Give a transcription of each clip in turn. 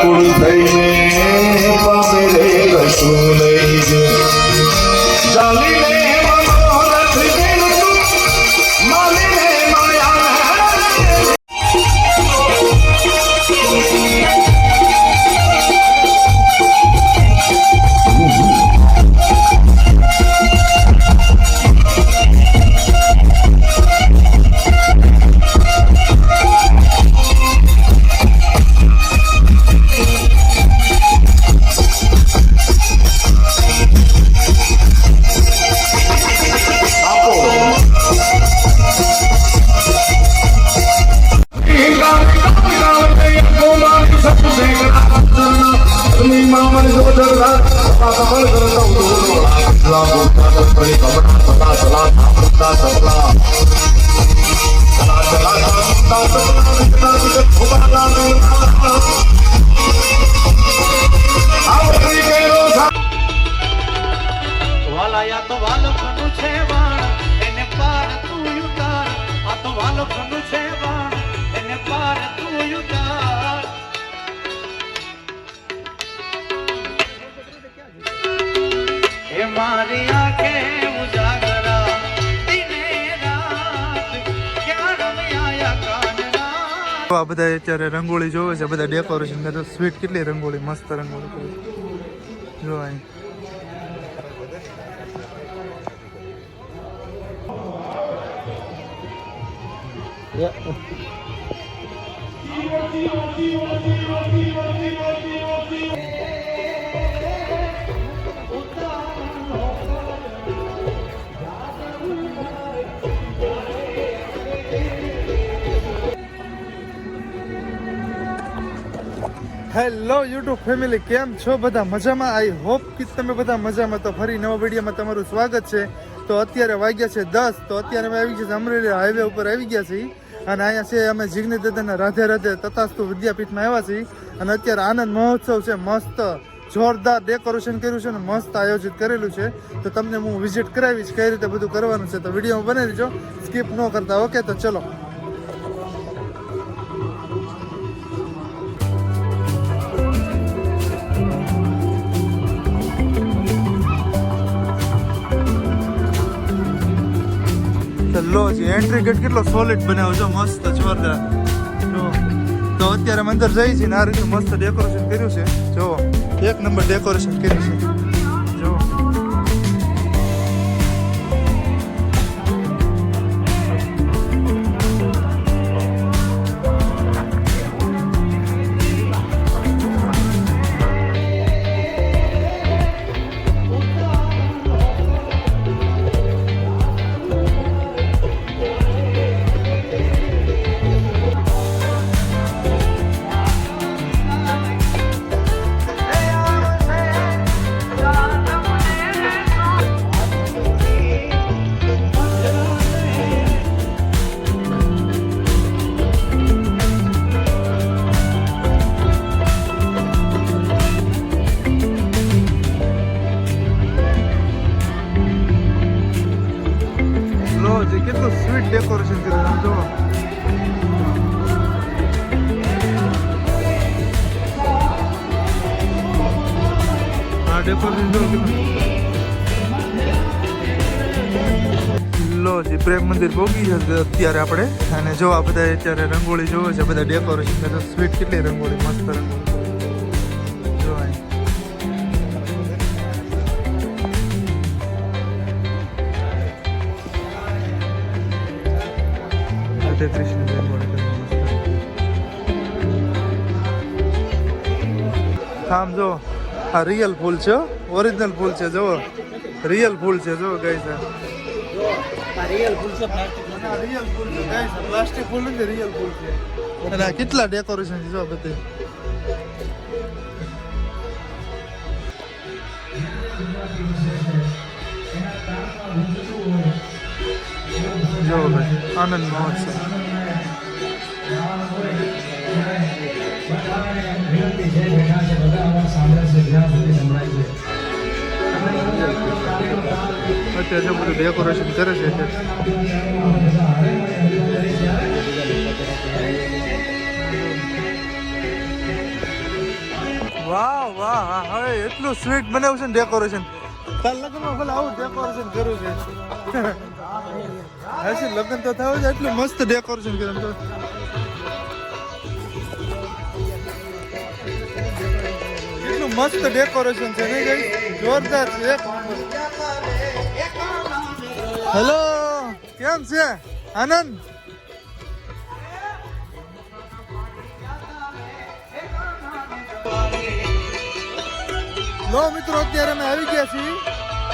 વ્યાકુળ થઈને પામે રે રસુલઈ ચાલીને મનોરથ બિનતું માલીને માયા મારી આંખે ઉજાગરા દિને રાત ક્યાં રમ્યા કાનના આ બધા અત્યારે રંગોળી જોવે છે, બધા ડેકોરેશન કરે. સ્વીટ કેટલી રંગોળી, મસ્ત રંગોળી કરે જો અહીં. હેલો યુટ્યુબ ફેમિલી, કેમ છો બધા? મજામાં? આઈ હોપ કે તમે બધા મજામાં. તો ફરી નવા વિડીયોમાં તમારું સ્વાગત છે. તો અત્યારે વાગ્યા છે 10. તો અત્યારે અમે આવી ગયા છે અમરેલી હાઈવે ઉપર આવી ગયા છીએ. અને અહીંયા છે અમે જીગ્ની દાદાના રાધે રાધે તથાસ્તુ વિદ્યાપીઠમાં આવ્યા છીએ. અને અત્યારે આનંદ મહોત્સવ છે, મસ્ત જોરદાર ડેકોરેશન કર્યું છે અને મસ્ત આયોજિત કરેલું છે. તો તમને હું વિઝિટ કરાવીશ કઈ રીતે બધું કરવાનું છે. તો વિડીયોમાં બનાવી દેજો, સ્કીપ ન કરતા. ઓકે, તો ચલો. લો જી એન્ટ્રી ગેટ કેટલો સોલિડ બનાવ્યો છો, મસ્ત જોરદાર. જો તો અત્યારે અમે અંદર જઈ છીએ ને આ રીતે મસ્ત ડેકોરેશન કર્યું છે. જો એક નંબર ડેકોરેશન કર્યું છે. જો કેટલું સ્વીટ ડેકોરેશન કર્યું જો. આ ડેકોરેશન જો લો જી પ્રેમ મંદિર પહોંચી છે અત્યારે આપણે. અને જો આ બધા અત્યારે રંગોળી જોવે છે, બધા ડેકોરેશન કરે. સ્વીટ કેટલી રંગોળી, મસ્ત રંગોળી જો અહીં. કૃષ્ણ આમ જો આ રિયલ ફૂલ છે, ઓરિજિનલ ફૂલ છે. જો રિયલ ફૂલ છે, જો ગાય છે. રિયલ ફૂલ છે, પ્લાસ્ટિક ફૂલ નથી, રિયલ ફૂલ છે. અને આ કેટલા ડેકોરેશન છે જો બધી. જો ભાઈ આનંદ મહોત્સવ. અત્યારે બધું ડેકોરેશન કરે છે. વાહ વાહ હવે એટલું સ્વીટ બનાવ્યું છે ને ડેકોરેશન. તાર લગ્નમાં ભલે આવું ડેકોરેશન કર્યું છે. હશે લગ્ન તો થયું છે એટલું મસ્ત ડેકોરેશન કર્યું તો. એટલું મસ્ત ડેકોરેશન છે નહીં ગઈ જોરદાર છે એક નંબર. હેલો કેમ છે આનંદ? લો મિત્રો અત્યારે અમે આવી ગયા છીએ.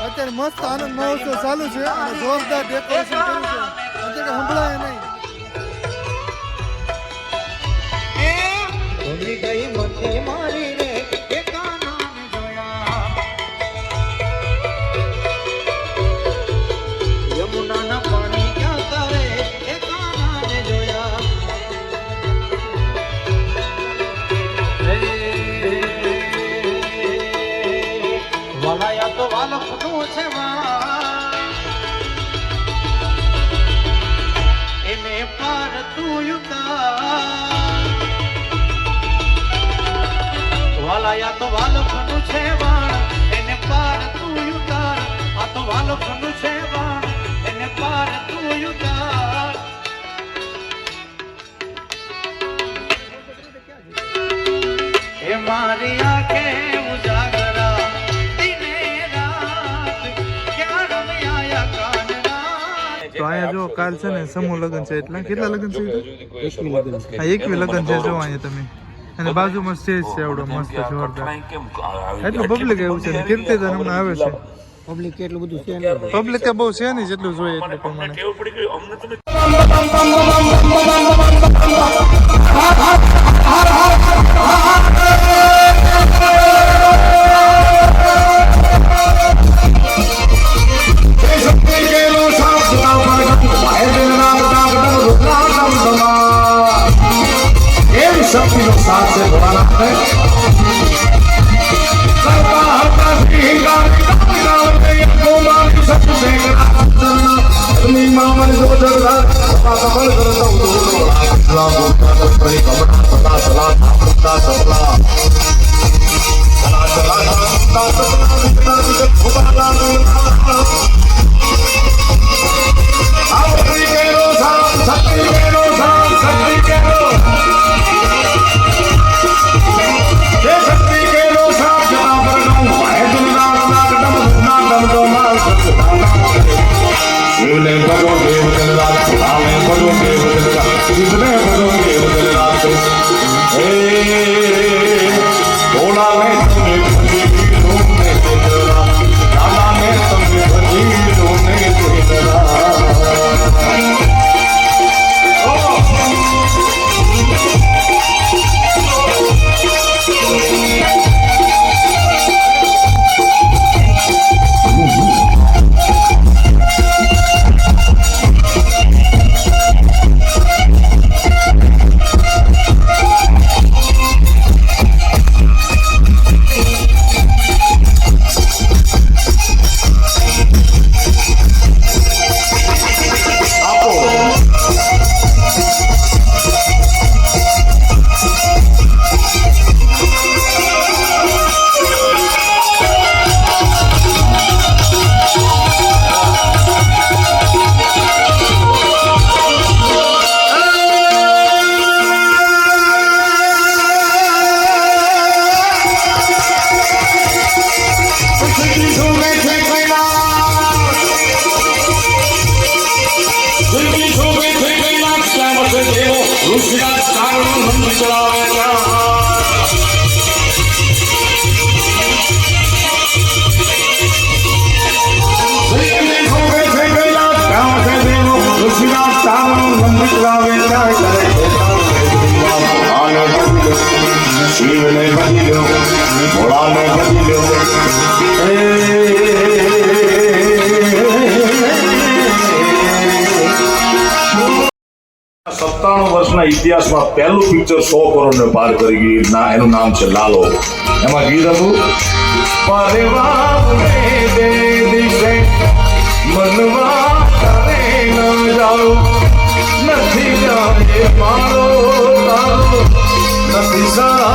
અત્યારે મસ્ત આનંદ મહોત્સવ ચાલુ છે અને જોરદાર ડેકોરેશન કર્યું છે. અત્યારે સંભળાય નહીં. ભૂલી ગઈ મને મારી રે એકા નામ જોયા યમુનાના પાણી ક્યાં તારે એકા નામ જોયા વાલાયા તો વાલો ખનું છે એને પાર તું ઉતાર વાલાયા તો વાલો ખનું છે વાણ એને પાર તું ઉતાર આ તો વાલો ખનું છે વાણ એને પાર તું ઉતાર એ મારી આંખે ઉજાગરા દિને રાત ક્યાં રમ્યા કાનના. તો અહીંયા જો કાલ છે ને સમૂહ લગ્ન છે. એટલે કેટલા લગ્ન છે? 21 લગ્ન છે. જો અહીંયા તમે અને બાજુમાં સ્ટેજ છે એવડો મસ્ત જોરદાર. એટલું પબ્લિક એવું છે ને કીર્તિદાન હમણાં આવે છે. પબ્લિક એટલું બધું છે પબ્લિક તો બહુ છે નહીં જેટલું જોઈએ એટલું પ્રમાણે. शक्ति साथ से बढ़ाना है ઇતિહાસમાં પહેલું પિક્ચર 100 કરોડ ને પાર કરી ગઈ ના એનું નામ છે લાલો. એમાં ગીત હતું પરવાને દે દિશે મનવા કરે ન જાઓ નથી જાય મારો તારો નથી સા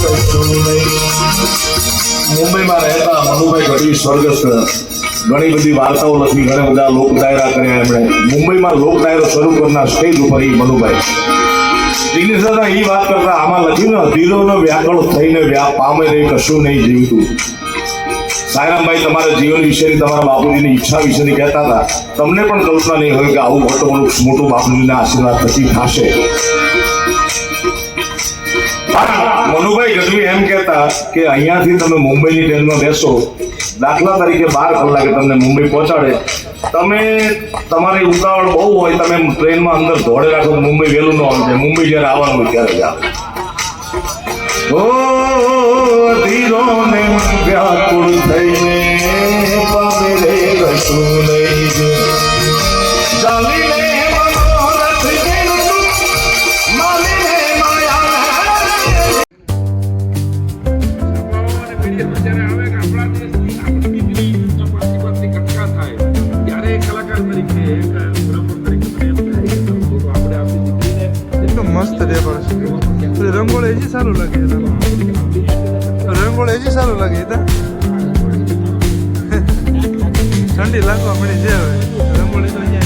કશું નહીં. મુંબઈમાં રહેતા મનુભાઈ ગઢવી સ્વર્ગસ્થ ઘણી બધી વાર્તાઓ લખી, ઘણા બધા લોક ડાયરા કર્યા એમણે. મુંબઈમાં લોક ડાયરો શરૂ કરનાર સ્ટેજ ઉપર એ મનુભાઈ એની સાથે એ વાત કરતા આમાં લખ્યું ને, અધીરોનો વ્યાકળ થઈને પામે નહીં કશું નહીં જીવતું. સાયરામભાઈ તમારા જીવન વિશેની, તમારા બાપુજીની ઈચ્છા વિશેની કહેતા હતા. તમને પણ કલ્પના નહીં હોય કે આવું મોટું બાપુજીના આશીર્વાદ પછી થશે. મનુભાઈ ગઢવી એમ કહેતા કે અહીંયાથી તમે મુંબઈની ટ્રેનમાં બેસો, દાખલા તરીકે 12 કલાકે તમને મુંબઈ પહોંચાડે, તમે તમારી ઉતાવળ બહુ હોય, તમે ટ્રેનમાં અંદર દોડે રાખો તો મુંબઈ વહેલું ન આવે. મુંબઈ જ્યારે આવવાનું હોય ત્યારે જ આવે. ઓ ધીરોને વ્યાકુળ થઈને પામે રે કશું નહીં. ચાલીને મનોરથ જેનું માલીને માયા. એટલું મસ્ત ડેકોર છે. રંગોળી હજી સારું લાગે, રંગોળી હજી સારું લાગે. ઠંડી લાગવા મળી છે હવે રંગોળી તો અહીંયા